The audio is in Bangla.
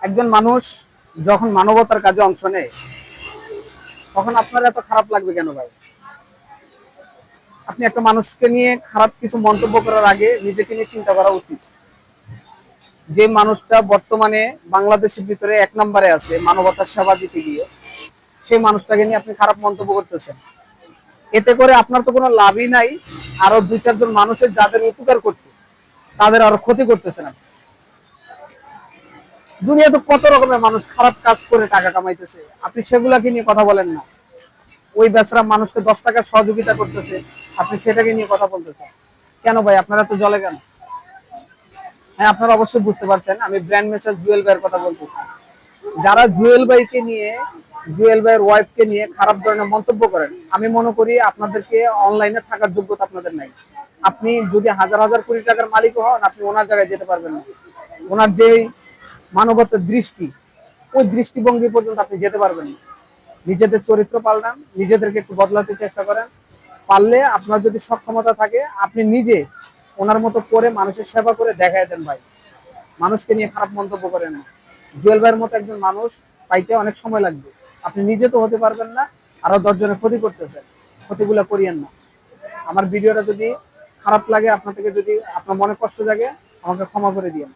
একজন মানুষ যখন মানবতার কাজে অংশ নেয় তখন আপনার এত খারাপ লাগবে কেন ভাই? আপনি একটা মানুষকে নিয়ে খারাপ কিছু মন্তব্য করার আগে নিজেকে নিয়ে চিন্তা করা উচিত। যে মানুষটা বর্তমানে বাংলাদেশের ভিতরে 1 নম্বরে আছে মানবতার সেবা দিতে গিয়ে, সেই মানুষটাকে নিয়ে আপনি খারাপ মন্তব্য করতেছেন। এতে করে আপনার তো কোনো লাভই নাই, আরো 2-4 জন মানুষের যাদের উপকার করতে তাদের আরো ক্ষতি করতেছেন আপনি। দুনিয়াতে কত রকমের মানুষ খারাপ কাজ করে টাকা কামাইতেছে, আপনি সেগুলাকে নিয়ে কথা বলেন না। ওই বেচারা মানুষকে 10 টাকার সহযোগিতা করতেছে, আপনি সেটাকে নিয়ে কথা বলতেছেন কেন ভাই? আপনারা তো জলে কেন? হ্যাঁ, আপনারা অবশ্যই বুঝতে পারছেন আমি ব্র্যান্ড মেসেজ জুয়েল ভাইয়ের কথা বলতেছি। যারা জুয়েল ভাইকে নিয়ে, জুয়েল ভাইয়ের ওয়াইফকে নিয়ে খারাপ ধরনের মন্তব্য করেন, আমি মনে করি আপনাদেরকে অনলাইনে থাকার যোগ্যতা আপনাদের নাই। আপনি যদি হাজার হাজার কোটি টাকার মালিক হন, আপনি ওনার জায়গায় যেতে পারবেন না। ওনার যে মানবতার দৃষ্টি, ওই দৃষ্টিভঙ্গি পর্যন্ত আপনি যেতে পারবেন না। নিজেদের চরিত্র পাল্টান, নিজেদেরকে একটু বদলাতে চেষ্টা করেন। পারলে আপনার যদি সক্ষমতা থাকে আপনি নিজে ওনার মতো করে মানুষের সেবা করে দেখায় দেন ভাই। মানুষকে নিয়ে খারাপ মন্তব্য করেন না। জুয়েল ভাইয়ের মতো একজন মানুষ পাইতে অনেক সময় লাগবে। আপনি নিজে তো হতে পারবেন না, আরো 10 জনের ক্ষতি করতেছেন। ক্ষতিগুলো করিয়েন না। আমার ভিডিওটা যদি খারাপ লাগে, আপনার থেকে যদি আপনার মনে কষ্ট জাগে, আমাকে ক্ষমা করে দিয়েন।